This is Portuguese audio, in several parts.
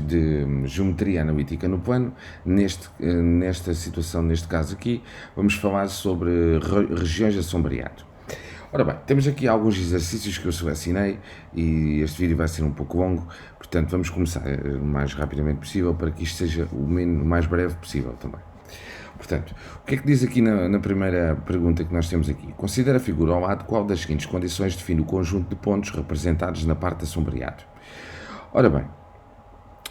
de geometria analítica no plano. Nesta situação, neste caso aqui, vamos falar sobre regiões de assombreado. Ora bem, temos aqui alguns exercícios que eu selecionei e este vídeo vai ser um pouco longo, portanto vamos começar o mais rapidamente possível para que isto seja o mais breve possível também. Portanto, o que é que diz aqui na primeira pergunta que nós temos aqui? Considera a figura ao lado qual das seguintes condições define o conjunto de pontos representados na parte assombreado. Ora bem,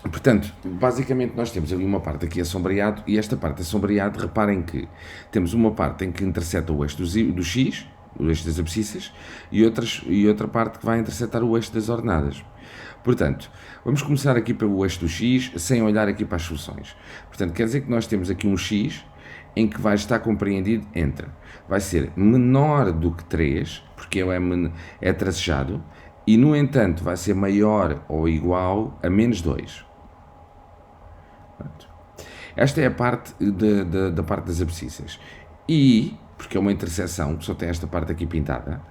portanto, basicamente nós temos ali uma parte aqui assombreado e esta parte assombreado, reparem que temos uma parte em que interseta o eixo do X, o eixo das abscissas, e outra parte que vai intersetar o eixo das ordenadas. Portanto, vamos começar aqui pelo eixo do X, sem olhar aqui para as soluções. Portanto, quer dizer que nós temos aqui um X em que vai estar compreendido entre, vai ser menor do que 3, porque ele é tracejado, e no entanto vai ser maior ou igual a menos 2. Portanto, esta é a parte da parte das abscissas. E, porque é uma interseção, só tem esta parte aqui pintada.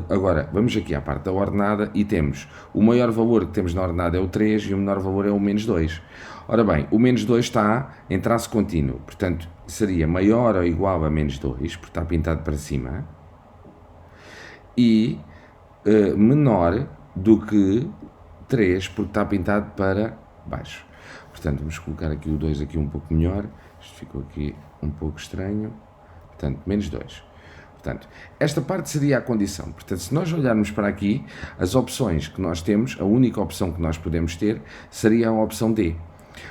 Agora, vamos aqui à parte da ordenada e temos o maior valor que temos na ordenada é o 3 e o menor valor é o menos 2. Ora bem, o menos 2 está em traço contínuo, portanto, seria maior ou igual a menos 2, porque está pintado para cima, e menor do que 3, porque está pintado para baixo. Portanto, vamos colocar aqui o 2 aqui um pouco melhor, isto ficou aqui um pouco estranho, portanto, menos 2. Portanto, esta parte seria a condição. Portanto, se nós olharmos para aqui, as opções que nós temos, a única opção que nós podemos ter seria a opção D.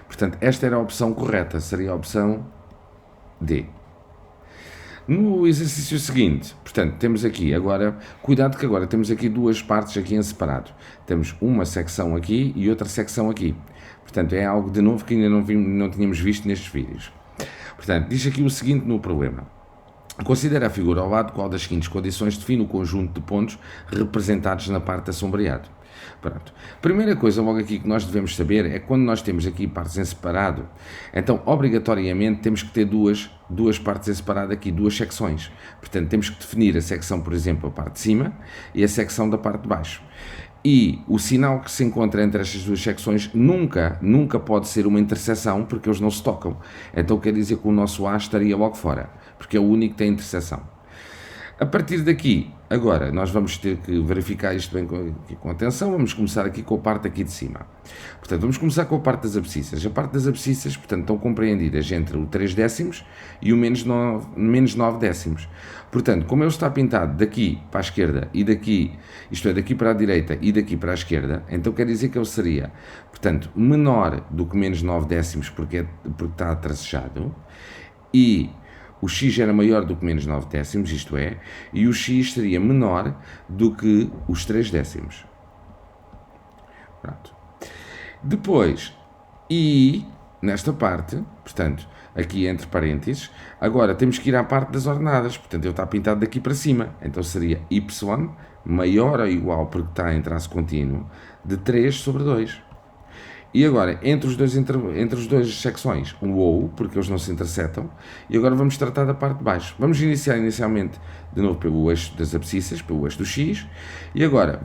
Portanto, esta era a opção correta, seria a opção D. No exercício seguinte, portanto, temos aqui agora, cuidado que agora temos aqui duas partes aqui em separado. Temos uma secção aqui e outra secção aqui. Portanto, é algo de novo que ainda não tínhamos visto nestes vídeos. Portanto, diz aqui o seguinte no problema. Considera a figura ao lado qual das seguintes condições define o conjunto de pontos representados na parte assombreado. Pronto. Primeira coisa logo aqui que nós devemos saber é que quando nós temos aqui partes em separado, então obrigatoriamente temos que ter duas partes em separado aqui, duas secções. Portanto, temos que definir a secção, por exemplo, a parte de cima e a secção da parte de baixo. E o sinal que se encontra entre estas duas secções nunca pode ser uma interseção, porque eles não se tocam. Então quer dizer que o nosso A estaria logo fora, porque é o único que tem interseção. A partir daqui, agora, nós vamos ter que verificar isto bem com atenção. Vamos começar aqui com a parte aqui de cima. Portanto, vamos começar com a parte das abscissas. A parte das abscissas, portanto, estão compreendidas entre o 3 décimos e o menos 9 décimos. Portanto, como ele está pintado daqui para a esquerda e daqui, isto é, daqui para a direita e daqui para a esquerda, então quer dizer que ele seria, portanto, menor do que menos 9 décimos porque está tracejado, e o x era maior do que menos 9 décimos, isto é, e o x seria menor do que os 3 décimos. Pronto. Depois, e nesta parte, portanto, aqui entre parênteses, agora temos que ir à parte das ordenadas, portanto, ele está pintado daqui para cima, então seria y maior ou igual, porque está em traço contínuo, de 3 sobre 2. E agora, entre os dois secções, um ou, porque eles não se intersetam, e agora vamos tratar da parte de baixo. Vamos iniciar inicialmente, de novo, pelo eixo das abscissas, pelo eixo do x, e agora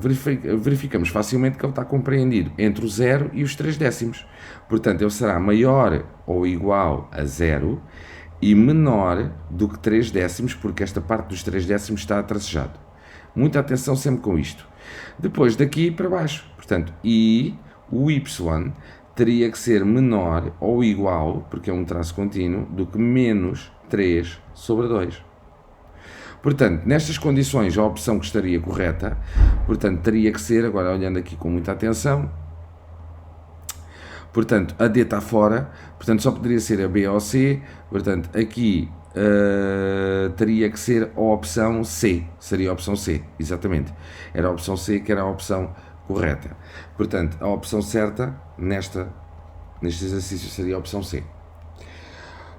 verificamos facilmente que ele está compreendido entre o 0 e os 3 décimos. Portanto, ele será maior ou igual a 0 e menor do que 3 décimos, porque esta parte dos 3 décimos está tracejado. Muita atenção sempre com isto. Depois, daqui para baixo, portanto, e o y teria que ser menor ou igual, porque é um traço contínuo, do que menos 3 sobre 2. Portanto, nestas condições, a opção que estaria correta, portanto, teria que ser, agora olhando aqui com muita atenção, portanto, a D está fora, portanto, só poderia ser a B ou C, portanto, aqui teria que ser a opção C, seria a opção C, exatamente. Era a opção C que era a opção correta. Portanto, a opção certa neste exercício seria a opção C.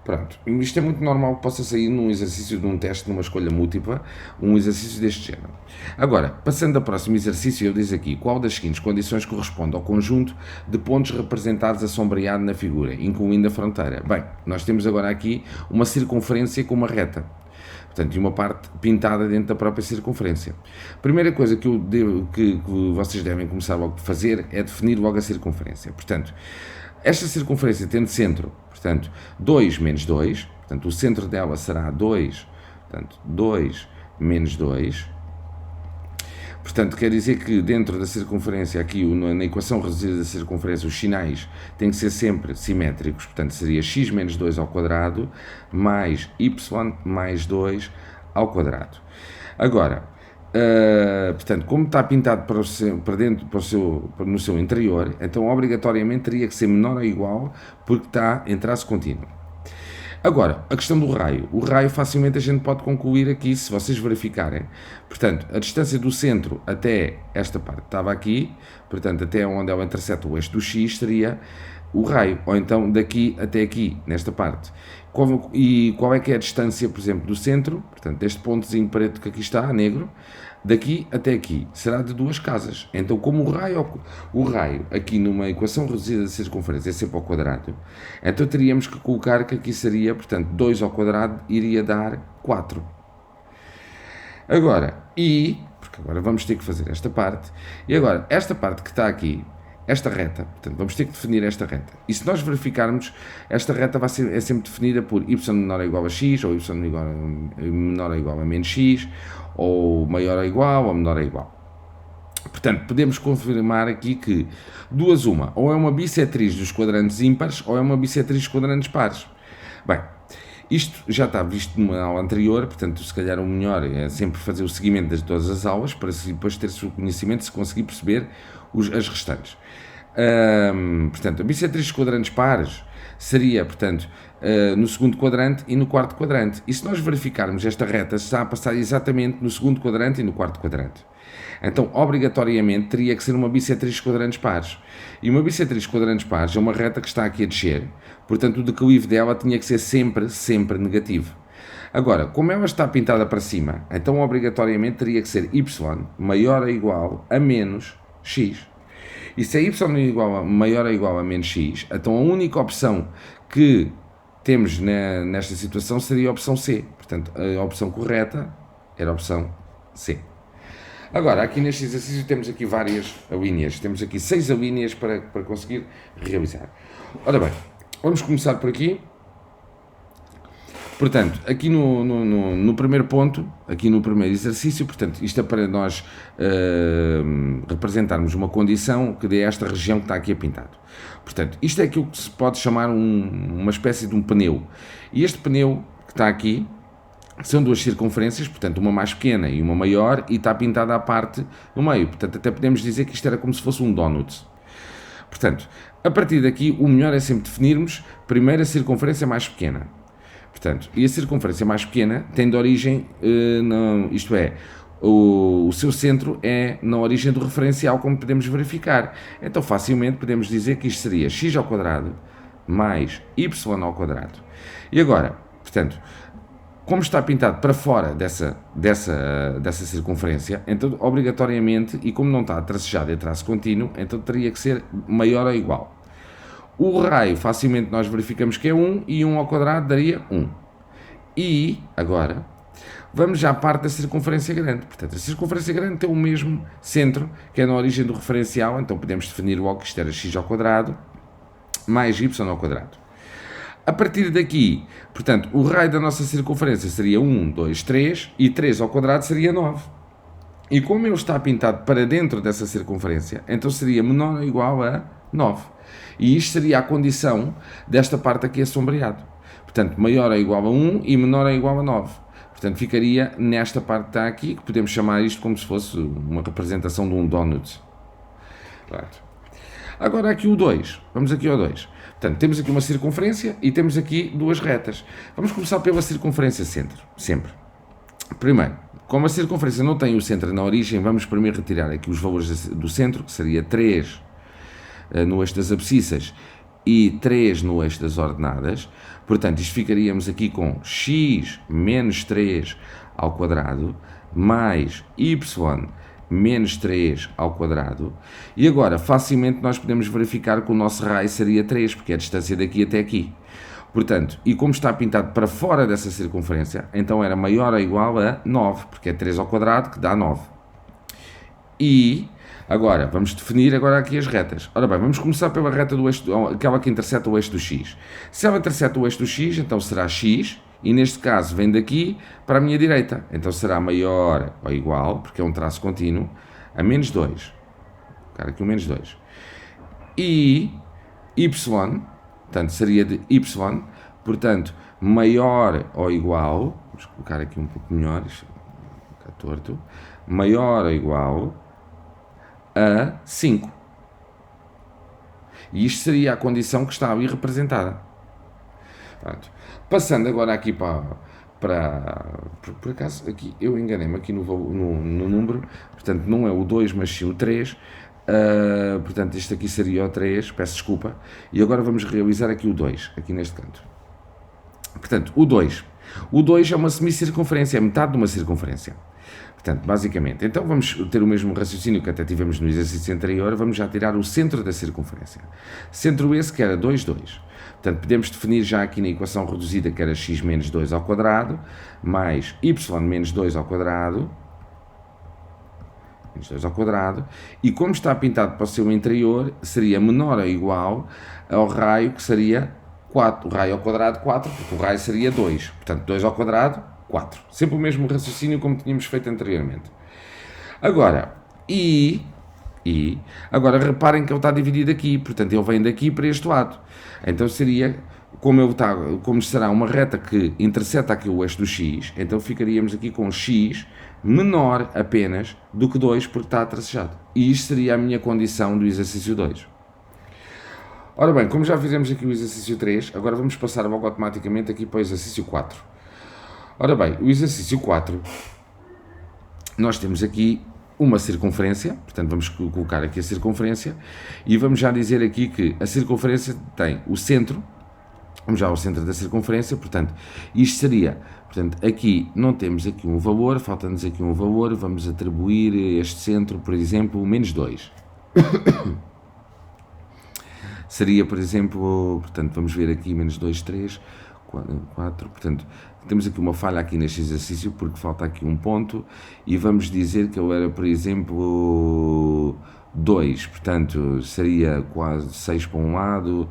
Pronto, isto é muito normal que possa sair num exercício de um teste, numa escolha múltipla, um exercício deste género. Agora, passando ao próximo exercício, ele diz aqui, qual das seguintes condições corresponde ao conjunto de pontos representados assombreado na figura, incluindo a fronteira? Bem, nós temos agora aqui uma circunferência com uma reta. portanto, e uma parte pintada dentro da própria circunferência. A primeira coisa que vocês devem começar logo a fazer é definir logo a circunferência. Portanto, esta circunferência tendo centro, portanto, 2 menos 2, portanto, o centro dela será 2, portanto, 2 menos 2. Portanto, quer dizer que dentro da circunferência, aqui na equação reduzida da circunferência, os sinais têm que ser sempre simétricos. Portanto, seria x menos 2 ao quadrado mais y mais 2 ao quadrado. Agora, portanto, como está pintado para dentro, no seu interior, então obrigatoriamente teria que ser menor ou igual, porque está em traço contínuo. Agora, a questão do raio. O raio facilmente a gente pode concluir aqui, se vocês verificarem. Portanto, a distância do centro até esta parte estava aqui, portanto, até onde ela intercepta o eixo do x, seria o raio. Ou então, daqui até aqui, nesta parte. E qual é que é a distância, por exemplo, do centro, portanto, deste pontozinho preto que aqui está, negro, daqui até aqui, será de 2 casas. Então, como o raio aqui numa equação reduzida de circunferência é sempre ao quadrado, então teríamos que colocar que aqui seria, portanto, 2 ao quadrado iria dar 4. Agora, porque agora vamos ter que fazer esta parte, e agora, esta parte que está aqui, esta reta, portanto, vamos ter que definir esta reta. E se nós verificarmos, esta reta é sempre definida por y menor ou igual a x, ou y menor ou igual a menos x, ou maior ou igual, ou menor ou igual. Portanto, podemos confirmar aqui que ou é uma bissetriz dos quadrantes ímpares, ou é uma bissetriz dos quadrantes pares. Bem, isto já está visto numa aula anterior, portanto, se calhar o melhor é sempre fazer o seguimento de todas as aulas, para depois ter-se o conhecimento, se conseguir perceber as restantes. Portanto, a bissetriz dos quadrantes pares seria, portanto, no segundo quadrante e no quarto quadrante. E se nós verificarmos esta reta, está a passar exatamente no segundo quadrante e no quarto quadrante. Então, obrigatoriamente, teria que ser uma bissetriz de quadrantes pares. E uma bissetriz de quadrantes pares é uma reta que está aqui a descer. Portanto, o declive dela tinha que ser sempre negativo. Agora, como ela está pintada para cima, então, obrigatoriamente, teria que ser y maior ou igual a menos x. E se é y maior ou igual a menos x, então a única opção que temos nesta situação seria a opção C. Portanto, a opção correta era a opção C. Agora, aqui neste exercício temos aqui várias alíneas. Temos aqui 6 alíneas para conseguir realizar. Ora bem, vamos começar por aqui. Portanto, aqui no primeiro ponto, aqui no primeiro exercício, portanto, isto é para nós representarmos uma condição que dê esta região que está aqui pintado. Portanto, isto é aquilo que se pode chamar uma espécie de um pneu. E este pneu que está aqui são 2 circunferências, portanto, uma mais pequena e uma maior, e está pintada à parte no meio. Portanto, até podemos dizer que isto era como se fosse um donut. Portanto, a partir daqui, o melhor é sempre definirmos primeiro a circunferência mais pequena. Portanto, e a circunferência mais pequena tem de origem, isto é, o seu centro é na origem do referencial, como podemos verificar. Então, facilmente podemos dizer que isto seria x ao quadrado mais y ao quadrado. E agora, portanto, como está pintado para fora dessa circunferência, então, obrigatoriamente, e como não está tracejado em traço contínuo, então teria que ser maior ou igual. O raio, facilmente nós verificamos que é 1, e 1 ao quadrado daria 1. E, agora, vamos já à parte da circunferência grande. Portanto, a circunferência grande tem o mesmo centro, que é na origem do referencial, então podemos definir logo que isto era x ao quadrado mais y ao quadrado. A partir daqui, portanto, o raio da nossa circunferência seria 1, 2, 3, e 3 ao quadrado seria 9. E como ele está pintado para dentro dessa circunferência, então seria menor ou igual a 9. E isto seria a condição desta parte aqui assombreado. Portanto, maior ou igual a 1 e menor ou igual a 9. Portanto, ficaria nesta parte que está aqui, que podemos chamar isto como se fosse uma representação de um donut. Claro. Agora aqui o 2. Vamos aqui ao 2. Portanto, temos aqui uma circunferência e temos aqui 2 retas. Vamos começar pela circunferência centro, sempre. Primeiro, como a circunferência não tem o centro na origem, vamos primeiro retirar aqui os valores do centro, que seria 3 no eixo das abscissas e 3 no eixo das ordenadas. Portanto, isto ficaríamos aqui com x menos 3 ao quadrado mais y menos 3 ao quadrado. E agora, facilmente nós podemos verificar que o nosso raio seria 3, porque é a distância daqui até aqui. Portanto, e como está pintado para fora dessa circunferência, então era maior ou igual a 9, porque é 3 ao quadrado que dá 9. E agora, vamos definir agora aqui as retas. Ora bem, vamos começar pela reta do eixo, aquela que intercepta o eixo do x. Se ela intercepta o eixo do x, então será x, e neste caso vem daqui para a minha direita. Então será maior ou igual, porque é um traço contínuo, a menos 2. Vou colocar aqui o menos 2. E y, portanto seria de y, portanto maior ou igual, vamos colocar aqui um pouco melhor, está torto, maior ou igual a 5. E isto seria a condição que está ali representada. Pronto. Passando agora aqui por acaso, aqui eu enganei-me aqui no número, portanto não é o 2, mas sim o 3. Portanto, este aqui seria o 3, peço desculpa. E agora vamos realizar aqui o 2, aqui neste canto. Portanto, o 2. O 2 é uma semicircunferência, é metade de uma circunferência. Portanto, basicamente, então vamos ter o mesmo raciocínio que até tivemos no exercício anterior, vamos já tirar o centro da circunferência. Centro esse que era 2, 2. Portanto, podemos definir já aqui na equação reduzida que era x menos 2 ao quadrado, mais y menos 2 ao quadrado, menos 2 ao quadrado, e como está pintado para o seu interior, seria menor ou igual ao raio que seria 4. O raio ao quadrado 4, porque o raio seria 2. Portanto, 2 ao quadrado, 4. Sempre o mesmo raciocínio como tínhamos feito anteriormente. Agora, agora reparem que ele está dividido aqui, portanto ele vem daqui para este lado. Então seria, como será uma reta que intercepta aqui o eixo do x, então ficaríamos aqui com x menor apenas do que 2 porque está tracejado. E isto seria a minha condição do exercício 2. Ora bem, como já fizemos aqui o exercício 3, agora vamos passar logo automaticamente aqui para o exercício 4. Ora bem, o exercício 4, nós temos aqui uma circunferência, portanto vamos colocar aqui a circunferência e vamos já dizer aqui que a circunferência tem o centro, vamos já ao centro da circunferência, portanto isto seria, portanto aqui não temos aqui um valor, falta-nos aqui um valor, vamos atribuir a este centro, por exemplo, menos 2. Seria, por exemplo, portanto vamos ver aqui menos 2, 3, 4, portanto temos aqui uma falha aqui neste exercício porque falta aqui um ponto e vamos dizer que ele era, por exemplo, 2, portanto seria quase 6 para um lado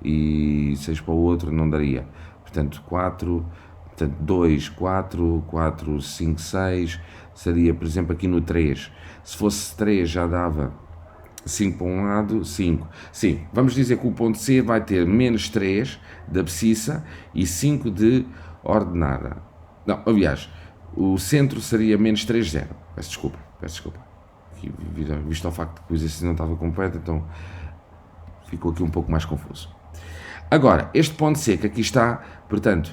e 6 para o outro, não daria, portanto 4, portanto 2, 4, 4, 5, 6, seria, por exemplo, aqui no 3, se fosse 3 já dava 5 para um lado, 5. Sim, vamos dizer que o ponto C vai ter menos 3 de abscissa e 5 de ordenada. Não, aliás, o centro seria menos 3, 0. Peço desculpa. Aqui, visto ao facto que o exercício não estava completo, então ficou aqui um pouco mais confuso. Agora, este ponto C que aqui está, portanto,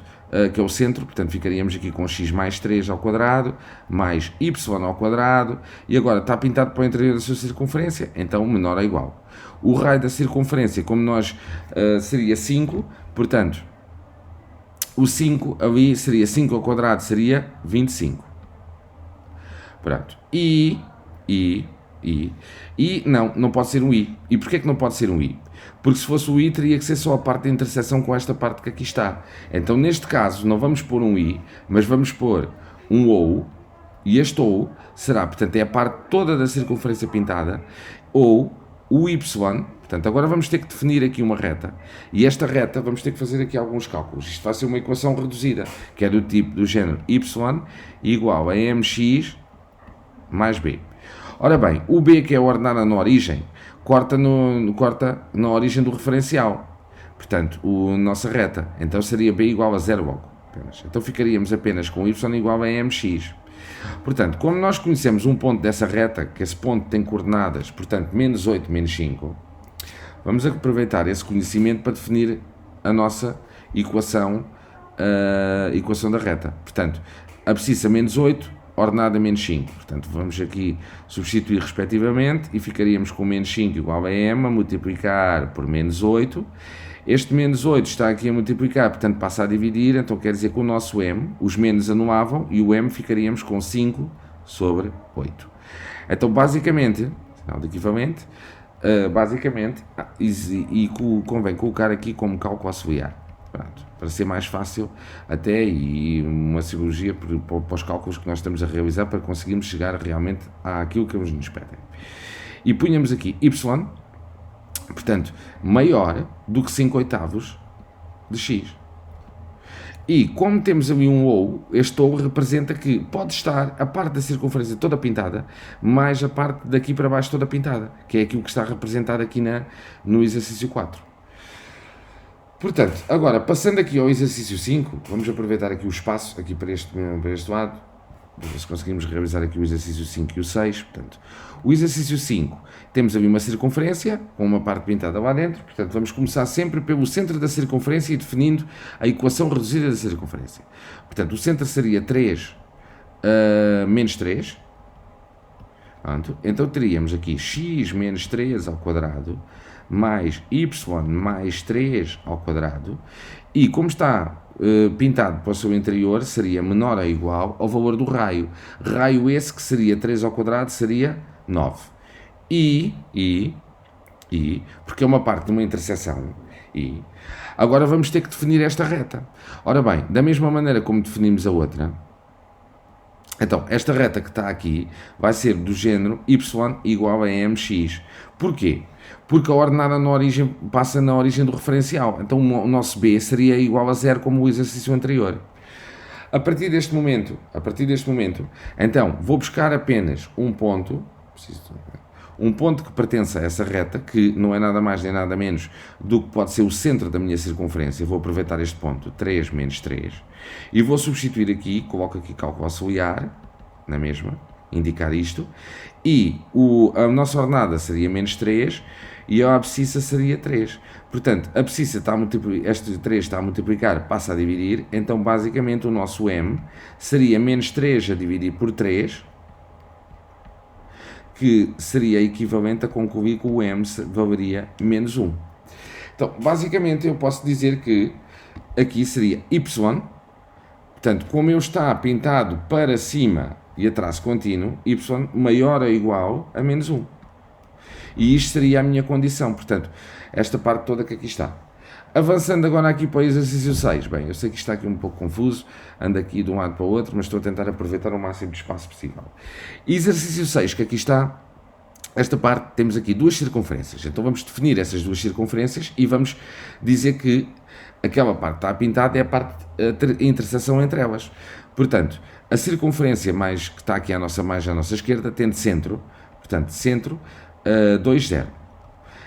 que é o centro, portanto ficaríamos aqui com x mais 3 ao quadrado, mais y ao quadrado, e agora está pintado para o interior da sua circunferência, então menor ou igual. O raio da circunferência, como nós, seria 5, portanto, o 5 ali seria 5 ao quadrado, seria 25. Pronto. E não pode ser um i. E porquê que não pode ser um i? Porque se fosse o i teria que ser só a parte da interseção com esta parte que aqui está. Então neste caso não vamos pôr um i, mas vamos pôr um ou, e este ou será, portanto é a parte toda da circunferência pintada, ou o y, portanto agora vamos ter que definir aqui uma reta, e esta reta vamos ter que fazer aqui alguns cálculos. Isto vai ser uma equação reduzida, que é do tipo, do género y igual a mx mais b. Ora bem, o b que é ordenada na origem, corta na origem do referencial, portanto, a nossa reta, então seria b igual a 0 logo, apenas. Então ficaríamos apenas com y igual a mx. Portanto, como nós conhecemos um ponto dessa reta, que esse ponto tem coordenadas, portanto, menos 8, menos 5, vamos aproveitar esse conhecimento para definir a nossa equação, a equação da reta. Portanto, abscissa menos 8, ordenada menos 5. Portanto, vamos aqui substituir respectivamente e ficaríamos com menos 5 igual a m, a multiplicar por menos 8. Este menos 8 está aqui a multiplicar, portanto passa a dividir, então quer dizer que o nosso m, os menos anulavam e o m ficaríamos com 5 sobre 8. Então basicamente, sinal de equivalente, convém colocar aqui como cálculo auxiliar. Pronto, para ser mais fácil até, e uma simbologia para os cálculos que nós estamos a realizar para conseguirmos chegar realmente àquilo que eles nos pedem. E punhamos aqui y, portanto, maior do que 5/8 de x. E como temos ali um ou, este ou representa que pode estar a parte da circunferência toda pintada, mais a parte daqui para baixo toda pintada, que é aquilo que está representado aqui no exercício 4. Portanto, agora, passando aqui ao exercício 5, vamos aproveitar aqui o espaço, aqui para este lado, para ver se conseguimos realizar aqui o exercício 5 e o 6. Portanto, o exercício 5, temos ali uma circunferência, com uma parte pintada lá dentro, portanto, vamos começar sempre pelo centro da circunferência e definindo a equação reduzida da circunferência. Portanto, o centro seria 3 menos 3. Pronto. Então, teríamos aqui x menos 3 ao quadrado, mais y mais 3 ao quadrado, e como está pintado para o seu interior, seria menor ou igual ao valor do raio. Raio esse que seria 3 ao quadrado, seria 9. Porque é uma parte de uma interseção, agora vamos ter que definir esta reta. Ora bem, da mesma maneira como definimos a outra, então, esta reta que está aqui vai ser do género y igual a mx. Porquê? Porque a ordenada na origem passa na origem do referencial. Então, o nosso b seria igual a 0 como o exercício anterior. A partir deste momento, então, vou buscar apenas um ponto que pertence a essa reta, que não é nada mais nem nada menos do que pode ser o centro da minha circunferência. Vou aproveitar este ponto, 3 menos 3, e vou substituir aqui, coloco aqui cálculo auxiliar, na mesma, indicar isto, e a nossa ordenada seria menos 3, e a abscissa seria 3. Portanto, a abscissa está a multiplicar, este 3 está a multiplicar, passa a dividir, então basicamente o nosso m seria menos 3 a dividir por 3, que seria equivalente a concluir que o m valeria menos 1. Então, basicamente, eu posso dizer que aqui seria y, portanto, como ele está pintado para cima e a traço contínuo, y maior ou igual a menos 1. E isto seria a minha condição, portanto, esta parte toda que aqui está. Avançando agora aqui para o exercício 6. Bem, eu sei que isto está aqui um pouco confuso, ando aqui de um lado para o outro, mas estou a tentar aproveitar o máximo de espaço possível. Exercício 6, que aqui está, esta parte, temos aqui duas circunferências. Então vamos definir essas duas circunferências e vamos dizer que aquela parte que está pintada é a parte de interseção entre elas. Portanto, a circunferência mais que está aqui à nossa esquerda tem de centro, portanto, centro 2, 0.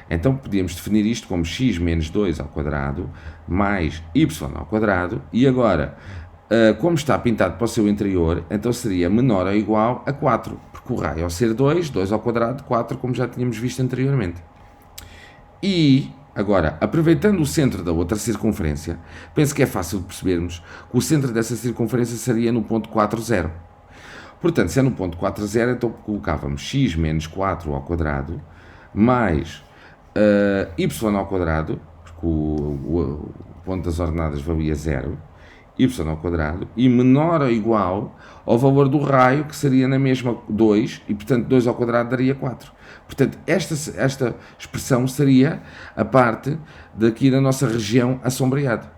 Então podíamos definir isto como x menos 2 ao quadrado mais y ao quadrado, e agora, como está pintado para o seu interior, então seria menor ou igual a 4, porque o raio ao ser 2, 2 ao quadrado, 4, como já tínhamos visto anteriormente. E agora, aproveitando o centro da outra circunferência, penso que é fácil de percebermos que o centro dessa circunferência seria no ponto 4, 0. Portanto, se é no ponto 4, 0, então colocávamos x menos 4 ao quadrado mais y ao quadrado, porque o ponto das ordenadas valia 0, y ao quadrado, e menor ou igual ao valor do raio, que seria na mesma 2, e portanto 2 ao quadrado daria 4. Portanto, esta expressão seria a parte daqui da nossa região assombreada.